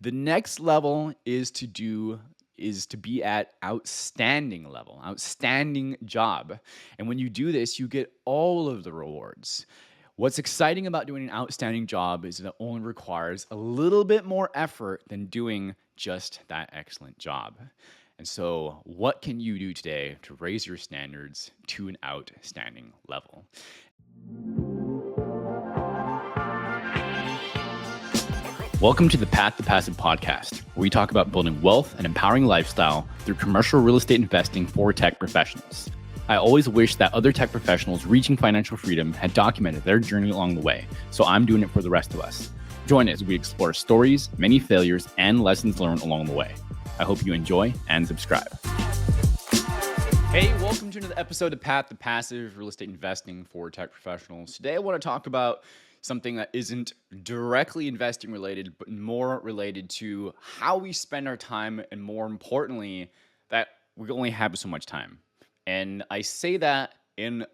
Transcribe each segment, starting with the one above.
The next level is to be at outstanding level, outstanding job. And when you do this, you get all of the rewards. What's exciting about doing an outstanding job is that it only requires a little bit more effort than doing just that excellent job. And so, what can you do today to raise your standards to an outstanding level? Welcome to the Path to Passive podcast, where we talk about building wealth and empowering lifestyle through commercial real estate investing for tech professionals. I always wish that other tech professionals reaching financial freedom had documented their journey along the way, so I'm doing it for the rest of us. Join us as we explore stories, many failures, and lessons learned along the way. I hope you enjoy and subscribe. Hey, welcome to another episode of Path to Passive Real Estate Investing for Tech Professionals. Today I want to talk about something that isn't directly investing related, but more related to how we spend our time, and more importantly, that we only have so much time. And I say that in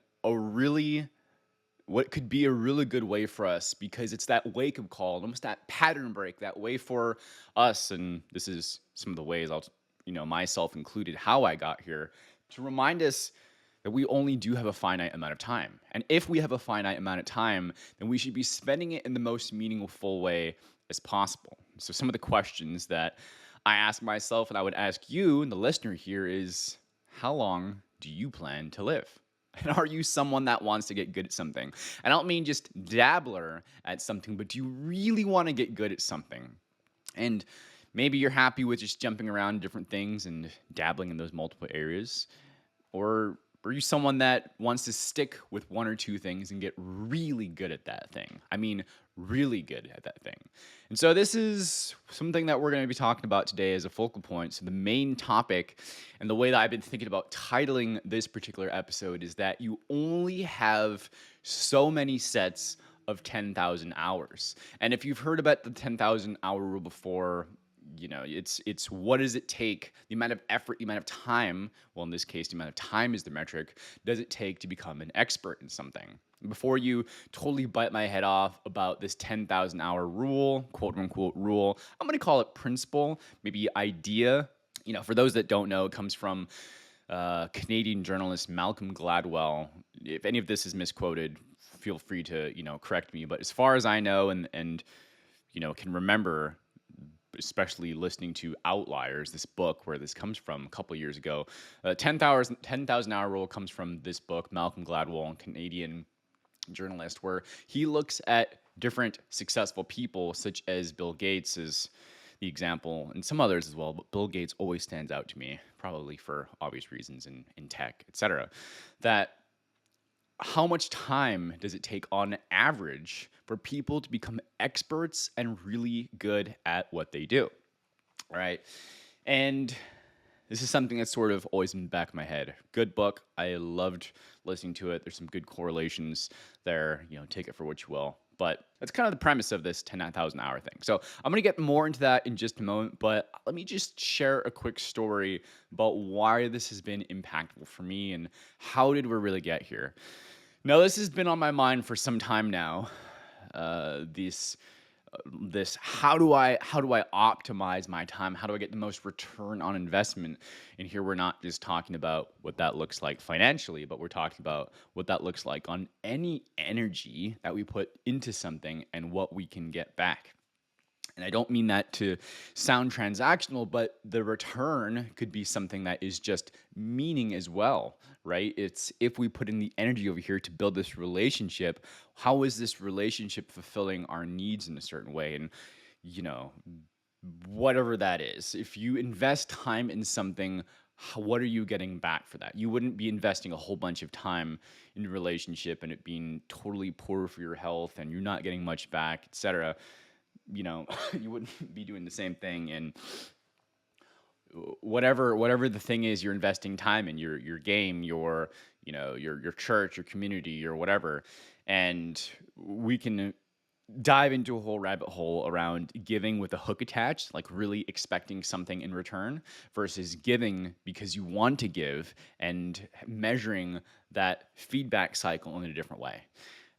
what could be a really good way for us, because it's that wake-up call, almost that pattern break, that way for us, and this is some of the ways myself included, how I got here, to remind us that we only do have a finite amount of time. And if we have a finite amount of time, then we should be spending it in the most meaningful way as possible. So some of the questions that I ask myself and I would ask you, and the listener here, is how long do you plan to live? And are you someone that wants to get good at something? I don't mean just dabbler at something, but do you really want to get good at something? And maybe you're happy with just jumping around different things and dabbling in those multiple areas. Or are you someone that wants to stick with one or two things and get really good at that thing? I mean, really good at that thing. And so this is something that we're going to be talking about today as a focal point. So the main topic, and the way that I've been thinking about titling this particular episode, is that you only have so many sets of 10,000 hours. And if you've heard about the 10,000 hour rule before, it's what does it take, the amount of effort, the amount of time, well, in this case, the amount of time is the metric, does it take to become an expert in something? Before you totally bite my head off about this 10,000 hour rule, quote unquote rule, I'm going to call it principle, maybe idea. For those that don't know, it comes from Canadian journalist Malcolm Gladwell. If any of this is misquoted, feel free to, correct me. But as far as I know and can remember, especially listening to Outliers, this book where this comes from a couple years ago. 10,000 hour rule comes from this book, Malcolm Gladwell, a Canadian journalist, where he looks at different successful people, such as Bill Gates is the example, and some others as well, but Bill Gates always stands out to me, probably for obvious reasons in tech, etc. That how much time does it take on average for people to become experts and really good at what they do? All right. And this is something that's sort of always in the back of my head. Good book. I loved listening to it. There's some good correlations there. Take it for what you will. But that's kind of the premise of this 10,000 hour thing. So I'm going to get more into that in just a moment. But let me just share a quick story about why this has been impactful for me and how did we really get here. Now, this has been on my mind for some time now. This how do I optimize my time? How do I get the most return on investment? And here we're not just talking about what that looks like financially, but we're talking about what that looks like on any energy that we put into something and what we can get back. And I don't mean that to sound transactional, but the return could be something that is just meaning as well, right? It's if we put in the energy over here to build this relationship, how is this relationship fulfilling our needs in a certain way? And, whatever that is, if you invest time in something, what are you getting back for that? You wouldn't be investing a whole bunch of time in a relationship and it being totally poor for your health and you're not getting much back, etc. You wouldn't be doing the same thing in whatever the thing is you're investing time in, your game, your church, your community, or whatever. And we can dive into a whole rabbit hole around giving with a hook attached, like really expecting something in return, versus giving because you want to give and measuring that feedback cycle in a different way.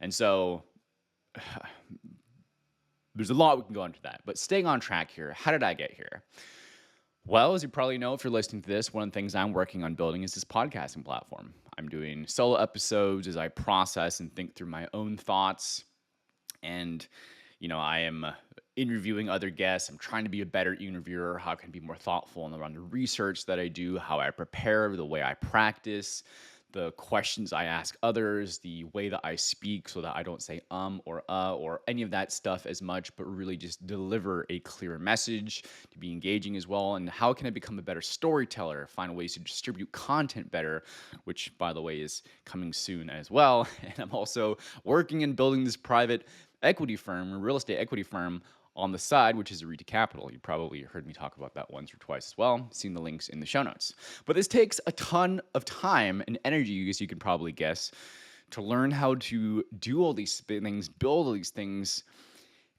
And so there's a lot we can go into that. But staying on track here, how did I get here? Well, as you probably know, if you're listening to this, one of the things I'm working on building is this podcasting platform. I'm doing solo episodes as I process and think through my own thoughts. And, I am interviewing other guests. I'm trying to be a better interviewer. How can I be more thoughtful around the research that I do, how I prepare, the way I practice, the questions I ask others, the way that I speak so that I don't say or any of that stuff as much, but really just deliver a clearer message to be engaging as well. And how can I become a better storyteller, find ways to distribute content better, which, by the way, is coming soon as well. And I'm also working and building this private equity firm, a real estate equity firm on the side, which is Arita Capital. You probably heard me talk about that once or twice as well. Seen the links in the show notes. But this takes a ton of time and energy, as you can probably guess, to learn how to do all these things, build all these things,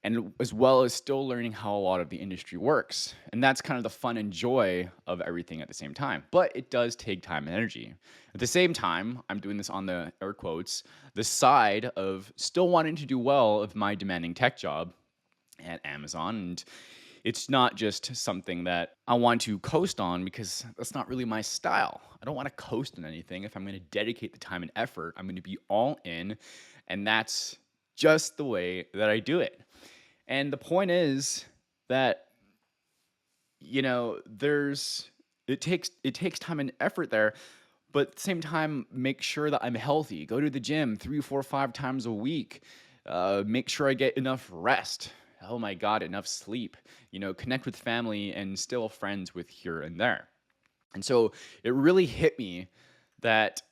and as well as still learning how a lot of the industry works. And that's kind of the fun and joy of everything at the same time. But it does take time and energy. At the same time, I'm doing this on the air quotes, the side of still wanting to do well of my demanding tech job at Amazon. And it's not just something that I want to coast on because that's not really my style. I don't want to coast on anything. If I'm going to dedicate the time and effort, I'm going to be all in. And that's just the way that I do it. And the point is that, it takes time and effort there, but at the same time, make sure that I'm healthy. Go to the gym 3, 4, 5 times a week. Make sure I get enough rest. Oh my God, enough sleep. Connect with family and still friends with here and there. And so it really hit me that,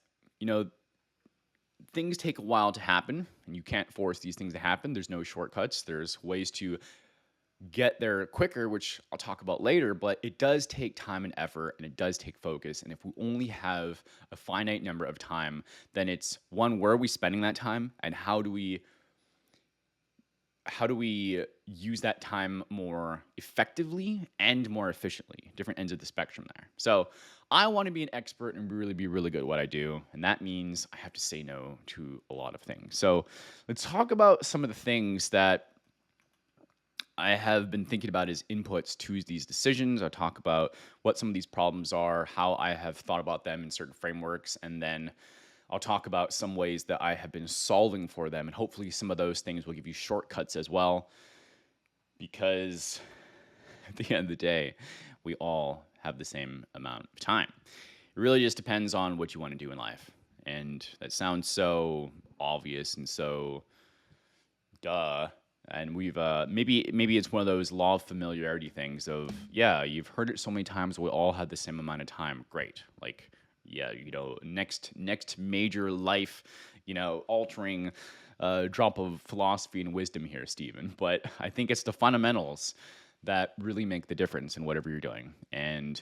things take a while to happen, and you can't force these things to happen. There's no shortcuts. There's ways to get there quicker, which I'll talk about later, but it does take time and effort, and it does take focus. And if we only have a finite number of time, then it's one, where are we spending that time, and how do we use that time more effectively and more efficiently? Different ends of the spectrum there. So I want to be an expert and really be really good at what I do. And that means I have to say no to a lot of things. So let's talk about some of the things that I have been thinking about as inputs to these decisions. I'll talk about what some of these problems are, how I have thought about them in certain frameworks, and then I'll talk about some ways that I have been solving for them. And hopefully some of those things will give you shortcuts as well, because at the end of the day, we all have the same amount of time. It really just depends on what you want to do in life. And that sounds so obvious and so duh. And we've maybe it's one of those law of familiarity things of, yeah, you've heard it so many times, we all have the same amount of time. Great. Like, yeah, next major life, altering drop of philosophy and wisdom here, Steven. But I think it's the fundamentals that really make the difference in whatever you're doing. And,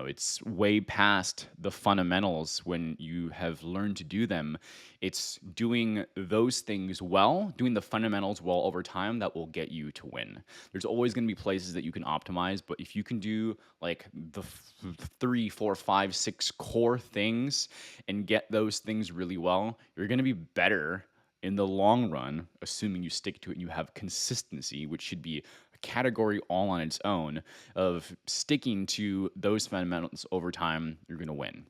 it's way past the fundamentals when you have learned to do them. It's doing those things well, doing the fundamentals well over time that will get you to win. There's always going to be places that you can optimize, but if you can do like the 3, 4, 5, 6 core things and get those things really well, you're going to be better in the long run, assuming you stick to it and you have consistency, which should be a category all on its own of sticking to those fundamentals over time. You're going to win.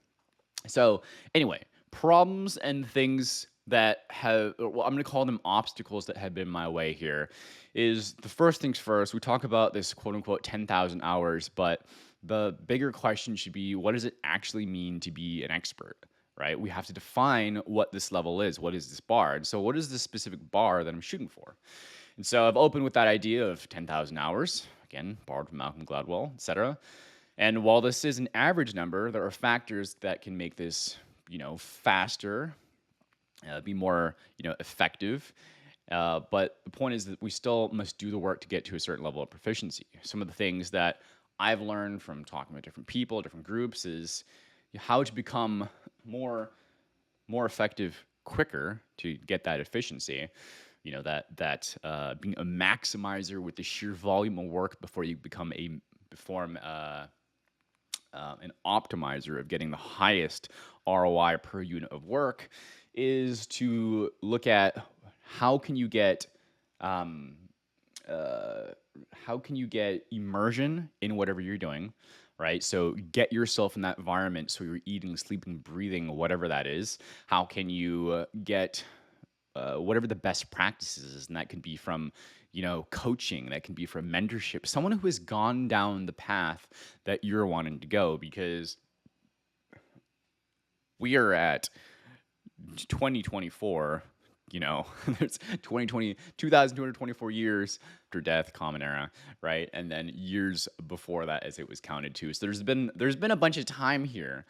So anyway, problems and things that have, well, I'm going to call them obstacles that have been my way here, is the first things first. We talk about this quote unquote 10,000 hours, but the bigger question should be, what does it actually mean to be an expert? Right? We have to define what this level is. What is this bar? And so what is the specific bar that I'm shooting for? And so I've opened with that idea of 10,000 hours, again, borrowed from Malcolm Gladwell, etc. And while this is an average number, there are factors that can make this, faster, be more, effective. But the point is that we still must do the work to get to a certain level of proficiency. Some of the things that I've learned from talking with different people, different groups, is how to become more effective quicker to get that efficiency. That being a maximizer with the sheer volume of work before you become an optimizer of getting the highest ROI per unit of work, is to look at how can you get uh, how can you get immersion in whatever you're doing, right? So get yourself in that environment so you're eating, sleeping, breathing, whatever that is. How can you get whatever the best practices is, and that can be from coaching, that can be from mentorship, someone who has gone down the path that you're wanting to go, because we are at 2024, there's 2020, 2224 years after death, common era, right? And then years before that as it was counted too. So there's been a bunch of time here,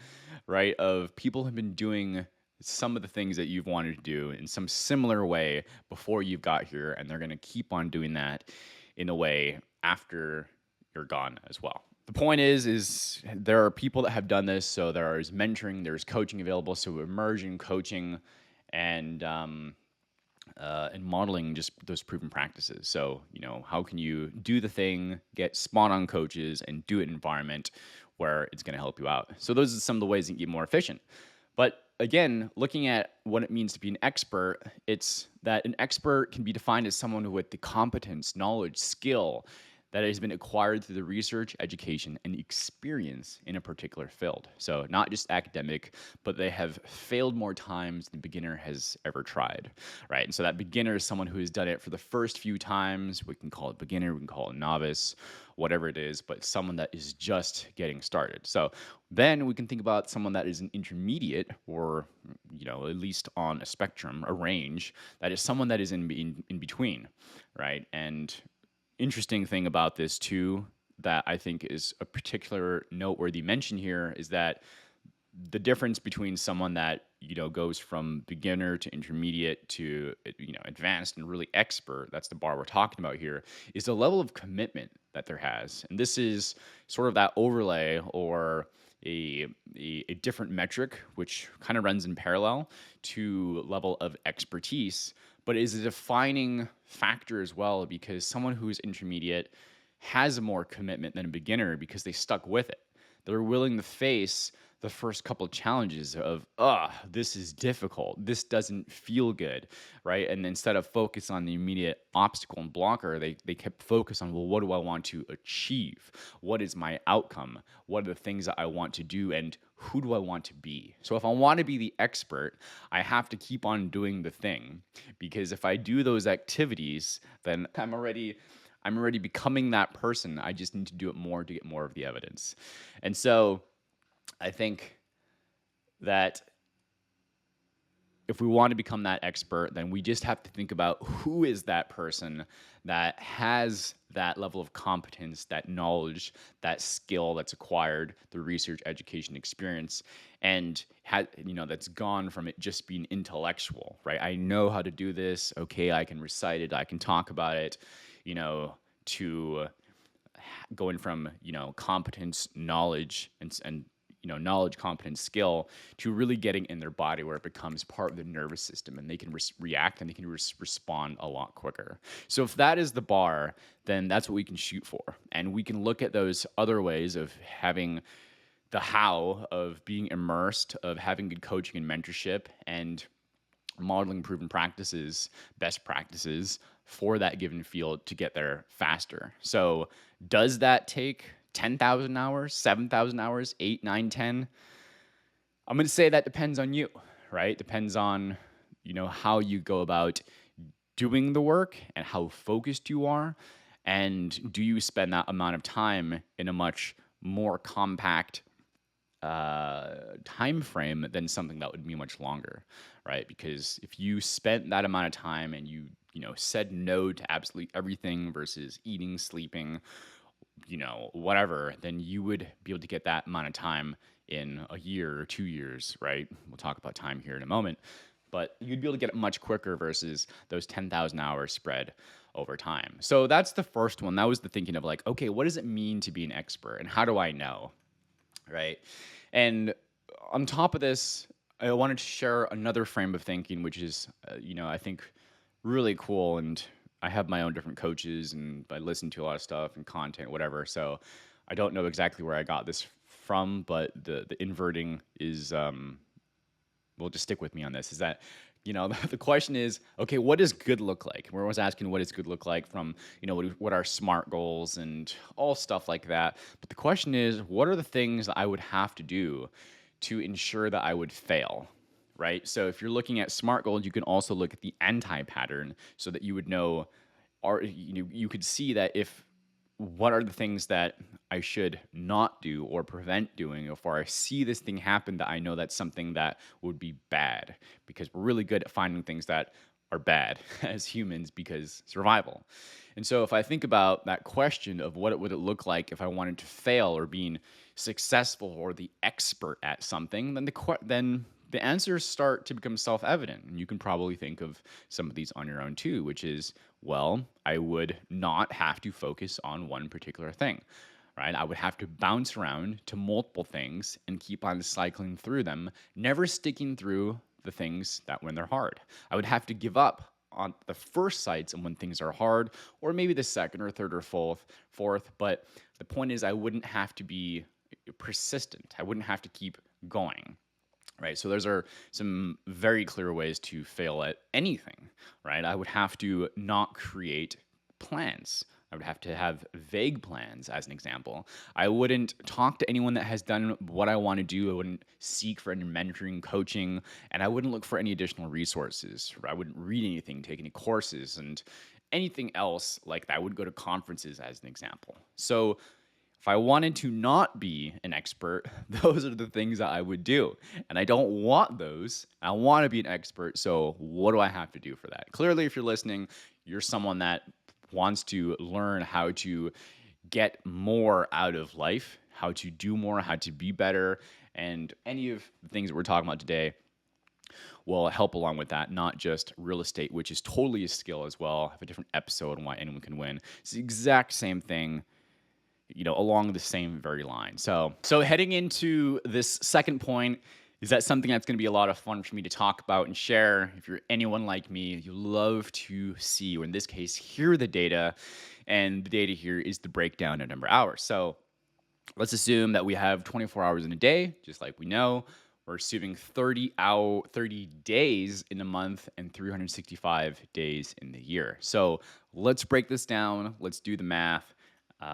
right? Of people have been doing some of the things that you've wanted to do in some similar way before you've got here, and they're going to keep on doing that in a way after you're gone as well. The point is there are people that have done this. So there is mentoring, there's coaching available. So immersion coaching and modeling just those proven practices. So how can you do the thing, get spot on coaches, and do it in an environment where it's going to help you out. So those are some of the ways that you get more efficient. But again, looking at what it means to be an expert, it's that an expert can be defined as someone with the competence, knowledge, skill that has been acquired through the research, education, and experience in a particular field. So not just academic, but they have failed more times than the beginner has ever tried, right? And so that beginner is someone who has done it for the first few times. We can call it beginner, we can call it novice, whatever it is, but someone that is just getting started. So then we can think about someone that is an intermediate, or at least on a spectrum, a range, that is someone that is in between, right? And interesting thing about this too, that I think is a particular noteworthy mention here, is that the difference between someone that goes from beginner to intermediate to advanced and really expert, that's the bar we're talking about here, is the level of commitment that there has. And this is sort of that overlay, or a different metric which kind of runs in parallel to level of expertise, but is a defining factor as well, because someone who's intermediate has more commitment than a beginner because they stuck with it. They're willing to face the first couple of challenges of, this is difficult, this doesn't feel good, right? And instead of focus on the immediate obstacle and blocker, they kept focus on, well, what do I want to achieve? What is my outcome? What are the things that I want to do? And who do I want to be? So if I want to be the expert, I have to keep on doing the thing, because if I do those activities, then I'm already becoming that person. I just need to do it more to get more of the evidence. And so I think that if we want to become that expert, then we just have to think about who is that person that has that level of competence, that knowledge, that skill that's acquired through research, education, experience, and that's gone from it just being intellectual, right? I know how to do this. Okay, I can recite it. I can talk about it, to going from competence, knowledge, and knowledge, competence, skill, to really getting in their body where it becomes part of the nervous system, and they can react, and they can respond a lot quicker. So if that is the bar, then that's what we can shoot for. And we can look at those other ways of having the how of being immersed, of having good coaching and mentorship, and modeling proven practices, best practices for that given field to get there faster. So does that take 10,000 hours, 7,000 hours, 8, 9, 10? I'm going to say that depends on you, right? Depends on, how you go about doing the work and how focused you are. And do you spend that amount of time in a much more compact time frame than something that would be much longer, right? Because if you spent that amount of time and you said no to absolutely everything versus eating, sleeping, whatever, then you would be able to get that amount of time in a year or 2 years, right? We'll talk about time here in a moment, but you'd be able to get it much quicker versus those 10,000 hours spread over time. So that's the first one. That was the thinking of like, okay, what does it mean to be an expert, and how do I know, right? And on top of this, I wanted to share another frame of thinking, which is, I think really cool. And I have my own different coaches, and I listen to a lot of stuff and content, whatever. So I don't know exactly where I got this from, but the inverting is, well, just stick with me on this, is that the question is, okay, what does good look like? We're always asking what does good look like from, what are SMART goals and all stuff like that. But the question is, what are the things that I would have to do to ensure that I would fail? Right. So if you're looking at SMART goals, you can also look at the anti-pattern so that you would know, or you could see that if what are the things that I should not do or prevent doing if I see this thing happen that I know that's something that would be bad, because we're really good at finding things that are bad as humans because survival. And so if I think about that question of what it would it look like if I wanted to fail or being successful or the expert at something, then the answers start to become self-evident. And you can probably think of some of these on your own too, which is, well, I would not have to focus on one particular thing, right? I would have to bounce around to multiple things and keep on cycling through them, never sticking through the things that when they're hard. I would have to give up on the first sites and when things are hard, or maybe the second or third or fourth. But the point is, I wouldn't have to be persistent. I wouldn't have to keep going. Right. So those are some very clear ways to fail at anything, right? I would have to not create plans. I would have to have vague plans, as an example. I wouldn't talk to anyone that has done what I want to do. I wouldn't seek for any mentoring, coaching, and I wouldn't look for any additional resources. I wouldn't read anything, take any courses, and anything else like that. I would go to conferences, as an example. So if I wanted to not be an expert, those are the things that I would do. And I don't want those. I want to be an expert. So what do I have to do for that? Clearly, if you're listening, you're someone that wants to learn how to get more out of life, how to do more, how to be better. And any of the things that we're talking about today will help along with that, not just real estate, which is totally a skill as well. I have a different episode on why anyone can win. It's the exact same thing, along the same very line. So heading into this second point, is that something that's going to be a lot of fun for me to talk about and share. If you're anyone like me, you love to see, or in this case, hear the data. And the data here is the breakdown of number of hours. So let's assume that we have 24 hours in a day, just like we know. We're assuming 30 days in a month and 365 days in the year. So let's break this down. Let's do the math.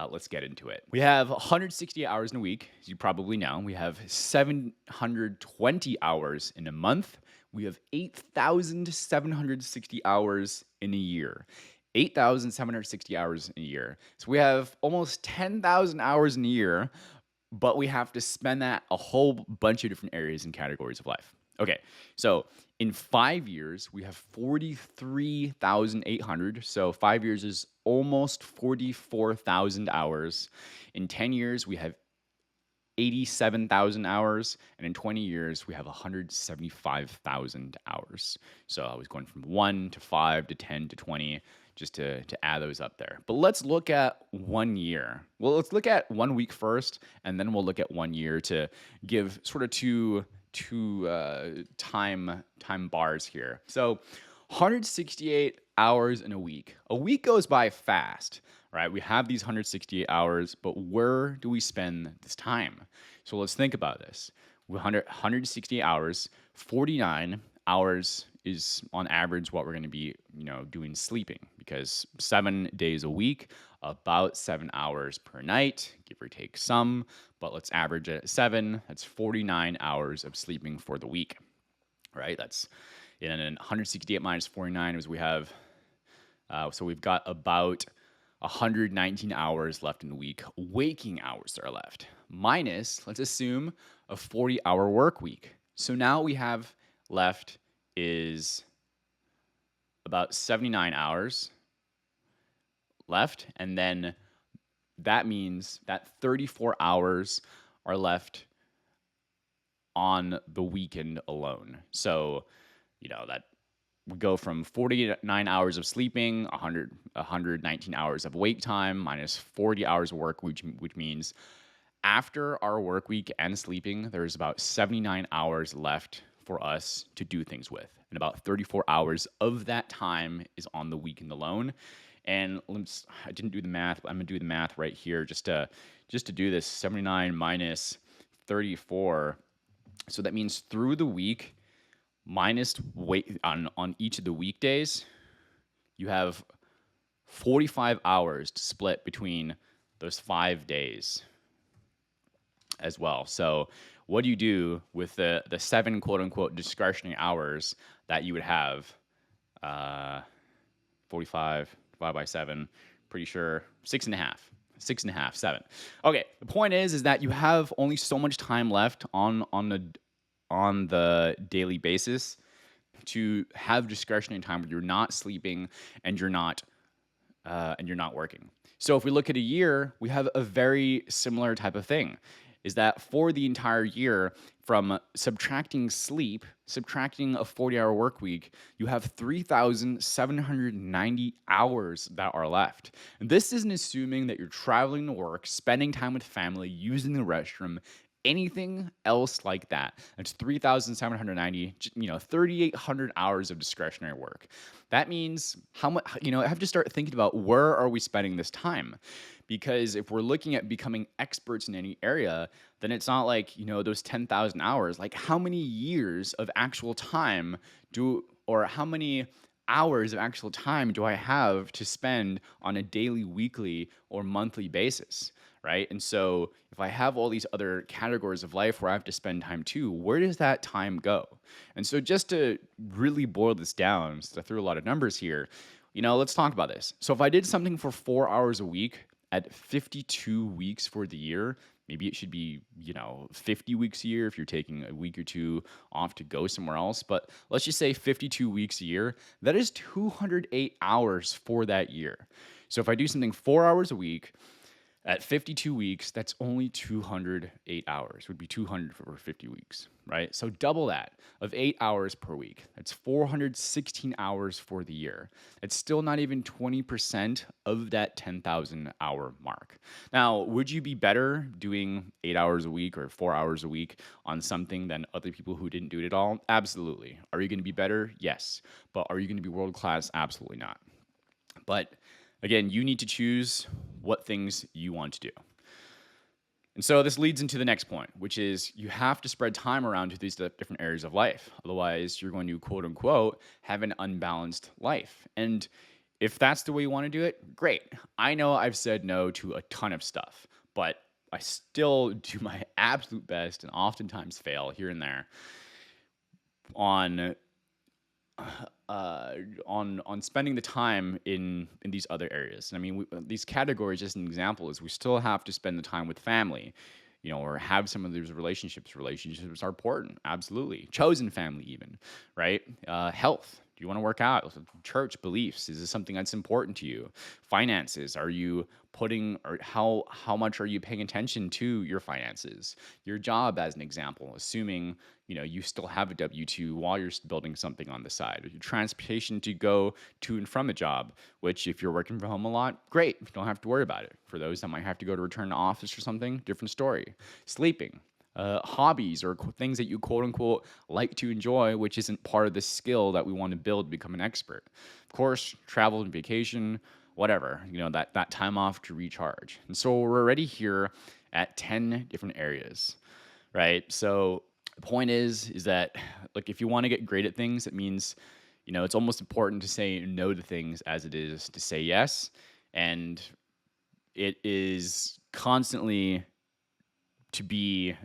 Let's get into it. We have 160 hours in a week, as you probably know. We have 720 hours in a month. We have 8,760 hours in a year. 8,760 hours in a year. So we have almost 10,000 hours in a year, but we have to spend that a whole bunch of different areas and categories of life. Okay, so in 5 years, we have 43,800. So 5 years is almost 44,000 hours. In 10 years, we have 87,000 hours. And in 20 years, we have 175,000 hours. So I was going from 1 to 5 to 10 to 20, just to add those up there. But let's look at 1 year. Well, let's look at 1 week first, and then we'll look at 1 year to give sort of two time bars here. So 168 hours in a week. A week goes by fast, right? We have these 168 hours, but where do we spend this time? So let's think about this. 168 hours, 49 hours is on average what we're going to be, doing sleeping, because 7 days a week, about 7 hours per night, give or take some, but let's average it at 7. That's 49 hours of sleeping for the week, right? That's in 168 minus 49 is we have, so we've got about 119 hours left in the week. Waking hours are left, minus, let's assume, a 40-hour work week. So now we have left is about 79 hours left, and then that means that 34 hours are left on the weekend alone. So, that we go from 49 hours of sleeping, 119 hours of wake time, minus 40 hours of work, which means after our work week and sleeping, there's about 79 hours left for us to do things with. And about 34 hours of that time is on the weekend alone. And I didn't do the math, but I'm going to do the math right here just to do this. 79 minus 34. So that means through the week, minus wait on each of the weekdays, you have 45 hours to split between those 5 days as well. So what do you do with the seven quote unquote discretionary hours that you would have? Uh, 45 divided by seven, pretty sure six and a half. Six and a half, seven. Okay. The point is that you have only so much time left on the daily basis to have discretionary time where you're not sleeping and you're not working. So if we look at a year, we have a very similar type of thing. Is that for the entire year, from subtracting sleep, subtracting a 40-hour work week, you have 3,790 hours that are left. And this isn't assuming that you're traveling to work, spending time with family, using the restroom, anything else like that. That's 3,790, 3,800 hours of discretionary work. That means how much, I have to start thinking about where are we spending this time? Because if we're looking at becoming experts in any area, then it's not like, those 10,000 hours, like how many years of actual time or how many hours of actual time do I have to spend on a daily, weekly, or monthly basis? Right. And so if I have all these other categories of life where I have to spend time too, where does that time go? And so just to really boil this down, since I threw a lot of numbers here, let's talk about this. So if I did something for 4 hours a week at 52 weeks for the year, maybe it should be, 50 weeks a year if you're taking a week or two off to go somewhere else. But let's just say 52 weeks a year, that is 208 hours for that year. So if I do something 4 hours a week, at 52 weeks, that's only 208 hours, would be 200 for 50 weeks, right? So double that of 8 hours per week. That's 416 hours for the year. It's still not even 20% of that 10,000 hour mark. Now, would you be better doing 8 hours a week or 4 hours a week on something than other people who didn't do it at all? Absolutely. Are you going to be better? Yes. But are you going to be world class? Absolutely not. But again, you need to choose what things you want to do. And so this leads into the next point, which is you have to spread time around to these different areas of life. Otherwise, you're going to, quote unquote, have an unbalanced life. And if that's the way you want to do it, great. I know I've said no to a ton of stuff, but I still do my absolute best and oftentimes fail here and there on spending the time in these other areas. And I mean, these categories, just an example, is we still have to spend the time with family, or have some of these relationships. Relationships are important, absolutely. Chosen family, even, right? Health. Do you want to work out? Church beliefs. Is this something that's important to you? Finances. Are you putting, or how much are you paying attention to your finances? Your job, as an example, assuming you still have a W-2 while you're building something on the side. Your transportation to go to and from a job, which if you're working from home a lot, great. You don't have to worry about it. For those that might have to go to return to office or something, different story. Sleeping. Hobbies or things that you quote unquote like to enjoy, which isn't part of the skill that we want to build to become an expert. Of course, travel and vacation, whatever, that time off to recharge. And so we're already here at 10 different areas, right? So the point is that, like, if you want to get great at things, it means, it's almost important to say no to things as it is to say yes. And it is constantly to be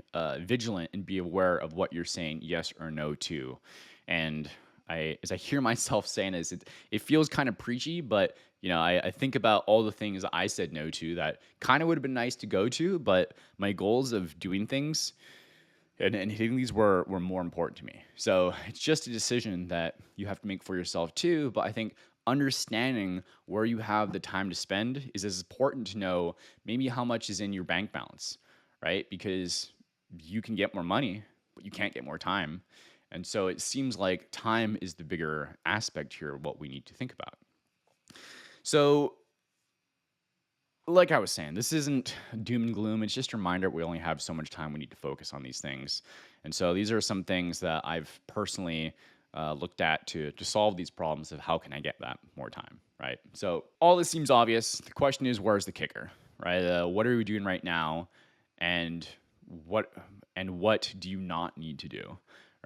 vigilant and be aware of what you're saying yes or no to. And as I hear myself saying this, it feels kind of preachy, but I think about all the things that I said no to that kind of would have been nice to go to, but my goals of doing things and hitting these were more important to me. So it's just a decision that you have to make for yourself too. But I think understanding where you have the time to spend is as important to know maybe how much is in your bank balance, right? Because you can get more money, but you can't get more time. And so it seems like time is the bigger aspect here of what we need to think about. So like I was saying, this isn't doom and gloom. It's just a reminder we only have so much time. We need to focus on these things. And so these are some things that I've personally looked at to solve these problems of how can I get that more time, right? So all this seems obvious. The question is, where's the kicker, right? What are we doing right now? And what do you not need to do,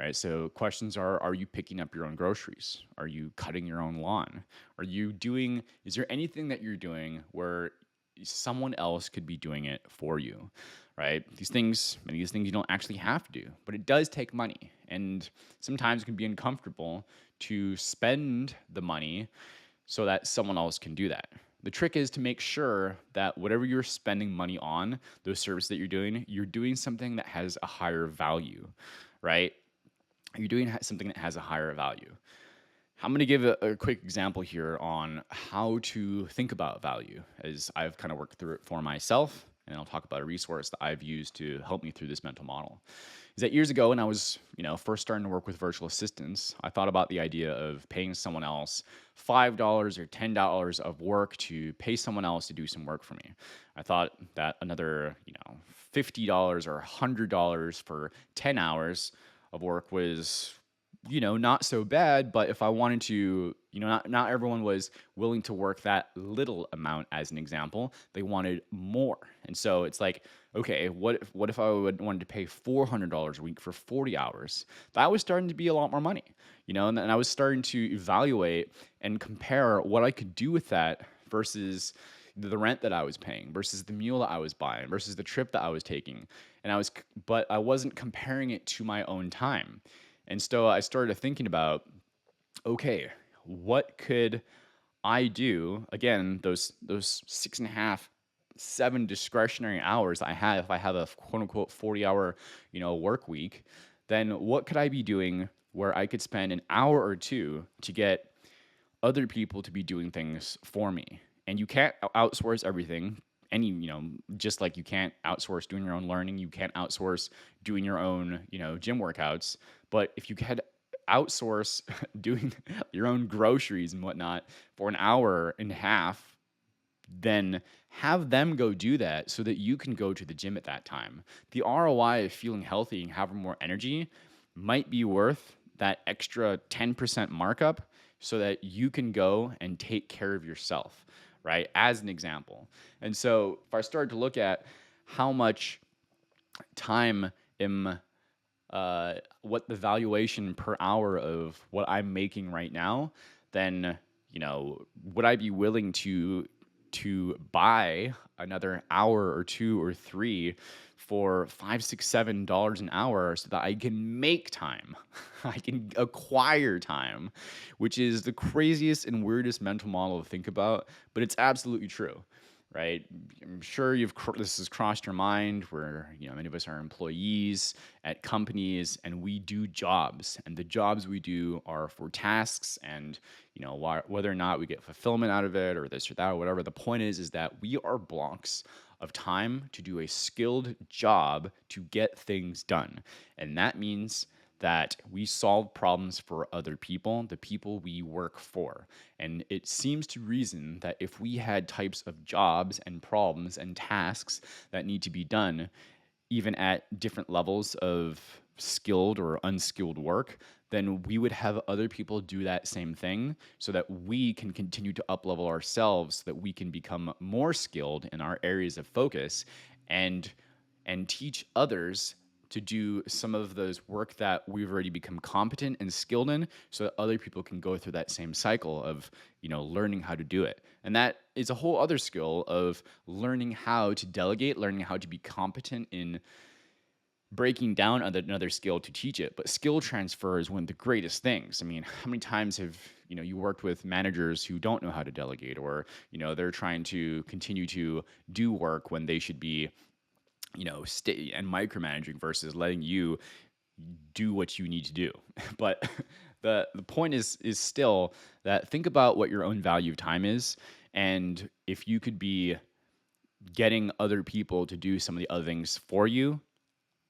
right? So questions are you picking up your own groceries? Are you cutting your own lawn? Is there anything that you're doing where someone else could be doing it for you, right? Many of these things you don't actually have to do, but it does take money. And sometimes it can be uncomfortable to spend the money so that someone else can do that. The trick is to make sure that whatever you're spending money on, those services that you're doing something that has a higher value, right? You're doing something that has a higher value. I'm going to give a quick example here on how to think about value as I've kind of worked through it for myself. And I'll talk about a resource that I've used to help me through this mental model. Is that years ago when I was, first starting to work with virtual assistants, I thought about the idea of paying someone else $5 or $10 of work to pay someone else to do some work for me. I thought that another, $50 or $100 for 10 hours of work was not so bad, but if I wanted to, not everyone was willing to work that little amount as an example. They wanted more. And so it's like, okay, what if I wanted to pay $400 a week for 40 hours? That was starting to be a lot more money, and I was starting to evaluate and compare what I could do with that versus the rent that I was paying versus the meal that I was buying versus the trip that I was taking. But I wasn't comparing it to my own time. And so I started thinking about, okay, what could I do? Again, those 6.5, 7 discretionary hours I have if I have a quote unquote 40-hour, work week, then what could I be doing where I could spend an hour or two to get other people to be doing things for me? And you can't outsource everything. Just like you can't outsource doing your own learning, you can't outsource doing your own, gym workouts. But if you could outsource doing your own groceries and whatnot for an hour and a half, then have them go do that so that you can go to the gym at that time. The ROI of feeling healthy and having more energy might be worth that extra 10% markup so that you can go and take care of yourself, right? As an example. And so if I started to look at how much time what the valuation per hour of what I'm making right now, then would I be willing to buy another hour or two or three for $5, $6, $7 an hour so that I can make time, I can acquire time, which is the craziest and weirdest mental model to think about, but it's absolutely true. Right? I'm sure this has crossed your mind where, many of us are employees at companies and we do jobs, and the jobs we do are for tasks, and, whether or not we get fulfillment out of it or this or that or whatever, the point is that we are blocks of time to do a skilled job to get things done. And that means that we solve problems for other people, the people we work for. And it seems to reason that if we had types of jobs and problems and tasks that need to be done, even at different levels of skilled or unskilled work, then we would have other people do that same thing so that we can continue to uplevel ourselves so that we can become more skilled in our areas of focus and teach others to do some of those work that we've already become competent and skilled in so that other people can go through that same cycle of, learning how to do it. And that is a whole other skill of learning how to delegate, learning how to be competent in breaking down another skill to teach it. But skill transfer is one of the greatest things. I mean, how many times have, you worked with managers who don't know how to delegate, or, they're trying to continue to do work when they should be stay and micromanaging versus letting you do what you need to do. But the point is still that think about what your own value of time is, and if you could be getting other people to do some of the other things for you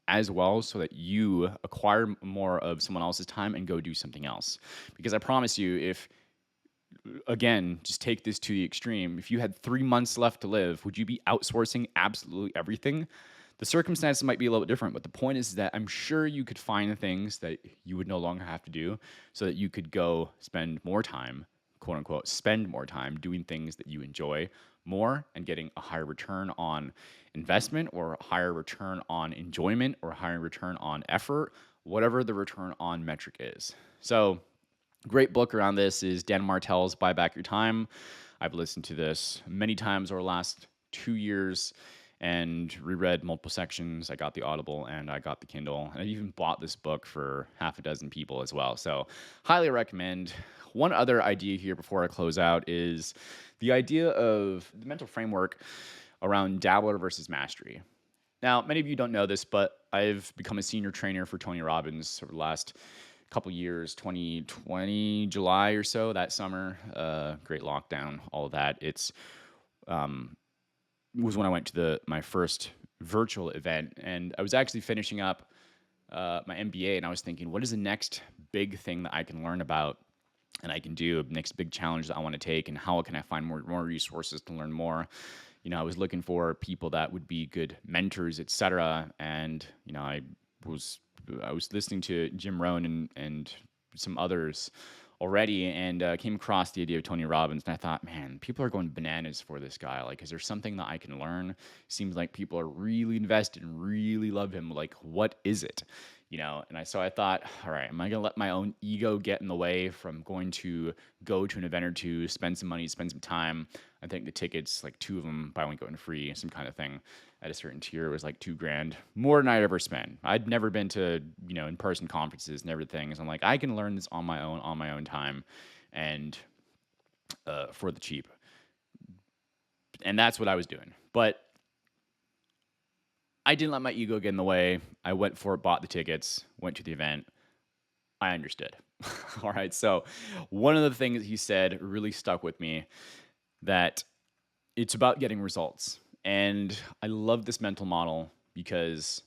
as well so that you acquire more of someone else's time and go do something else. Because I promise you, if again, just take this to the extreme. If you had 3 months left to live, would you be outsourcing absolutely everything? The circumstances might be a little bit different, but the point is that I'm sure you could find things that you would no longer have to do so that you could go spend more time, quote unquote, spend more time doing things that you enjoy more and getting a higher return on investment or a higher return on enjoyment or a higher return on effort whatever the return on metric is. So, great book around this is Dan Martell's Buy Back Your Time. I've listened to this many times over the last 2 years and reread multiple sections. I got the Audible and I got the Kindle. And I even bought this book for half a dozen people as well. So, highly recommend. One other idea here before I close out is the idea of the mental framework around dabbler versus mastery. Now, many of you don't know this, but I've become a senior trainer for Tony Robbins over the last couple years, 2020, July or so, that summer, great lockdown, all of that. It's was when I went to my first virtual event, and I was actually finishing up my MBA, and I was thinking, what is the next big thing that I can learn about and I can do, next big challenge that I want to take, and how can I find more resources to learn more? I was looking for people that would be good mentors, etc. And was I was listening to Jim Rohn and some others already, and came across the idea of Tony Robbins, and I thought, man, people are going bananas for this guy. Like, is there something that I can learn? Seems like people are really invested and really love him. Like, what is it? So I thought, all right, am I gonna let my own ego get in the way from going to go to an event or two, spend some money, spend some time? I think the tickets, like 2 of them, buy one get one free, some kind of thing at a certain tier, was like $2,000, more than I'd ever spent. I'd never been to in-person conferences and everything, so I'm like, I can learn this on my own time, and for the cheap, and that's what I was doing. But I didn't let my ego get in the way. I went for it, bought the tickets, went to the event. I understood. All right. So, one of the things he said really stuck with me, that it's about getting results. And I love this mental model because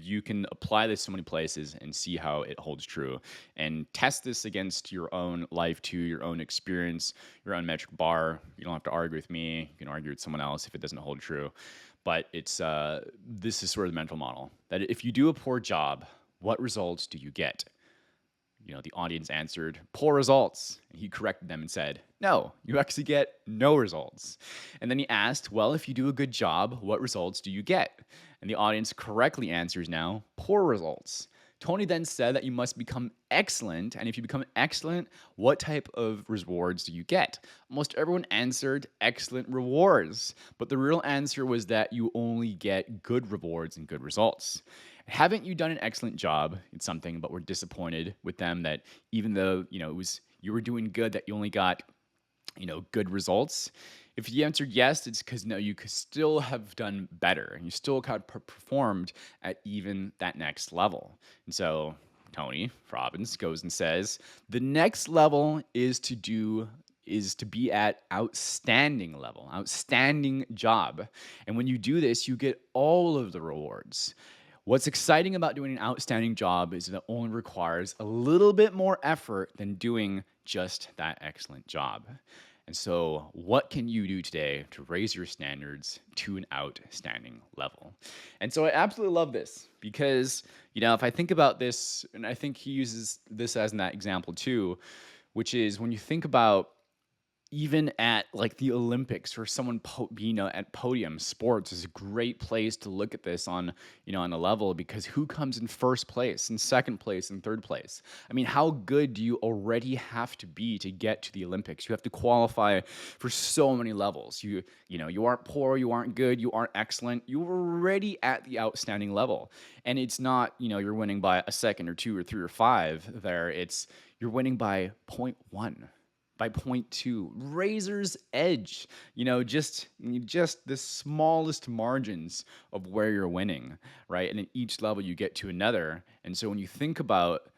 you can apply this so many places and see how it holds true, and test this against your own life too, your own experience, your own metric bar. You don't have to argue with me. You can argue with someone else if it doesn't hold true. But it's this is sort of the mental model that if you do a poor job, what results do you get? The audience answered, poor results. And he corrected them and said, no, you actually get no results. And then he asked, well, if you do a good job, what results do you get? And the audience correctly answers now, poor results. Tony then said that you must become excellent. And if you become excellent, what type of rewards do you get? Almost everyone answered excellent rewards. But the real answer was that you only get good rewards and good results. Haven't you done an excellent job in something, but we're disappointed with them that even though, you were doing good, that you only got, good results? If you answered yes, it's because no, you could still have done better, and you still kind of performed at even that next level. And so Tony Robbins goes and says, the next level is to be at outstanding level, outstanding job. And when you do this, you get all of the rewards. What's exciting about doing an outstanding job is that it only requires a little bit more effort than doing just that excellent job. And so, what can you do today to raise your standards to an outstanding level? And so, I absolutely love this because, if I think about this, and I think he uses this as that example too, which is when you think about even at like the Olympics or someone at podium, sports is a great place to look at this on on a level, because who comes in first place and second place and third place? I mean, how good do you already have to be to get to the Olympics? You have to qualify for so many levels. You aren't poor, you aren't good, you aren't excellent. You're already at the outstanding level. And it's not, you're winning by a second or 2 or 3 or 5 there. It's you're winning by 0.1, by 0.2, razor's edge, just the smallest margins of where you're winning, right? And at each level you get to another. And so when you think about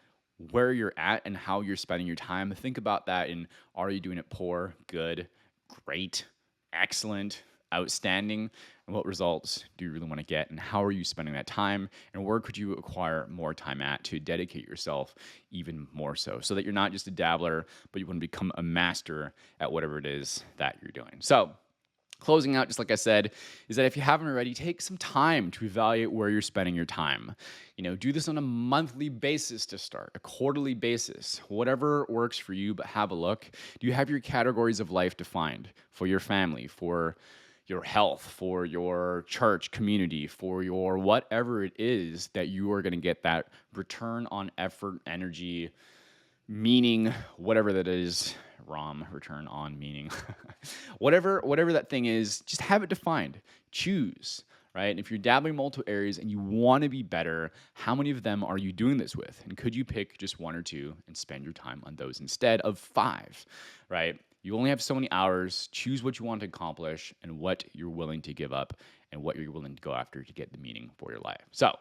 where you're at and how you're spending your time, think about that. And are you doing it poor, good, great, excellent, outstanding? And what results do you really want to get? And how are you spending that time? And where could you acquire more time at to dedicate yourself even more so that you're not just a dabbler, but you want to become a master at whatever it is that you're doing. So, closing out, just like I said, is that if you haven't already, take some time to evaluate where you're spending your time. Do this on a monthly basis to start, a quarterly basis, whatever works for you, but have a look. Do you have your categories of life defined for your family, for your health, for your church community, for your whatever it is that you are going to get that return on effort, energy, meaning, whatever that is, ROM, return on meaning, whatever that thing is, just have it defined. Choose, right? And if you're dabbling in multiple areas and you want to be better, how many of them are you doing this with? And could you pick just one or two and spend your time on those instead of five, right? You only have so many hours. Choose what you want to accomplish and what you're willing to give up and what you're willing to go after to get the meaning for your life. So,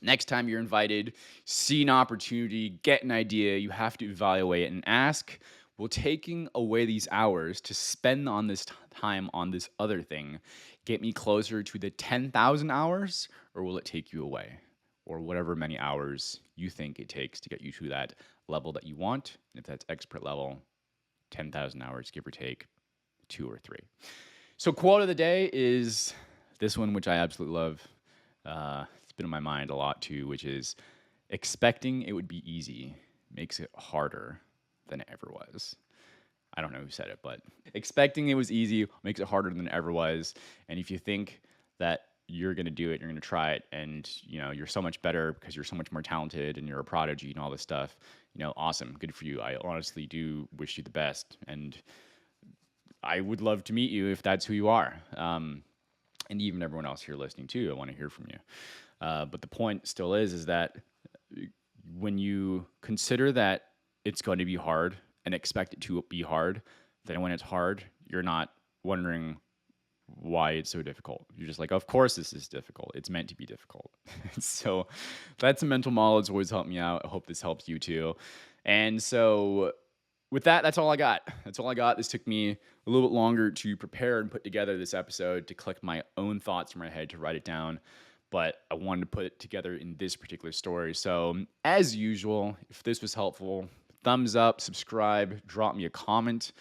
next time you're invited, see an opportunity, get an idea, you have to evaluate it and ask, will taking away these hours to spend on this time on this other thing get me closer to the 10,000 hours, or will it take you away? Or whatever many hours you think it takes to get you to that level that you want. If that's expert level, 10,000 hours, give or take 2 or 3. So quote of the day is this one, which I absolutely love. It's been in my mind a lot too, which is expecting it would be easy makes it harder than it ever was. I don't know who said it, but expecting it was easy makes it harder than it ever was. And if you think that you're going to do it, you're going to try it, and you're so much better because you're so much more talented and you're a prodigy and all this stuff, awesome, good for you. I honestly do wish you the best, and I would love to meet you if that's who you are. And even everyone else here listening too, I want to hear from you. But the point still is that when you consider that it's going to be hard and expect it to be hard, then when it's hard, you're not wondering why it's so difficult. You're just like, of course this is difficult. It's meant to be difficult. So that's a mental model that's always helped me out. I hope this helps you too. And so with that, that's all I got. This took me a little bit longer to prepare and put together this episode, to collect my own thoughts in my head, to write it down. But I wanted to put it together in this particular story. So as usual, if this was helpful, thumbs up, subscribe, drop me a comment,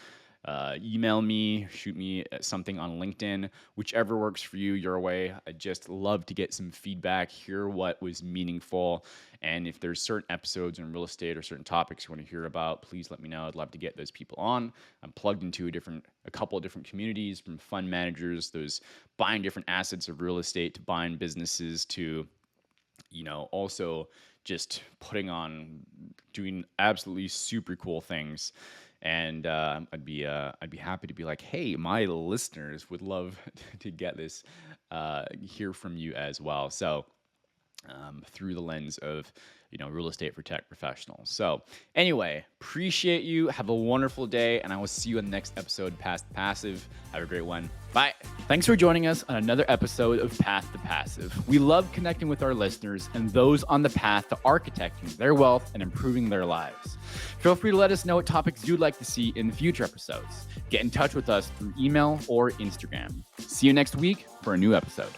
email me, shoot me something on LinkedIn, whichever works for you, your way. I just love to get some feedback, hear what was meaningful. And if there's certain episodes in real estate or certain topics you want to hear about, please let me know. I'd love to get those people on. I'm plugged into a couple of different communities, from fund managers, those buying different assets of real estate, to buying businesses, to also just doing absolutely super cool things. And I'd be happy to be like, hey, my listeners would love to get this, hear from you as well. So through the lens of real estate for tech professionals. So anyway, appreciate you. Have a wonderful day, and I will see you in the next episode of Path to Passive. Have a great one. Bye. Thanks for joining us on another episode of Path to Passive. We love connecting with our listeners and those on the path to architecting their wealth and improving their lives. Feel free to let us know what topics you'd like to see in future episodes. Get in touch with us through email or Instagram. See you next week for a new episode.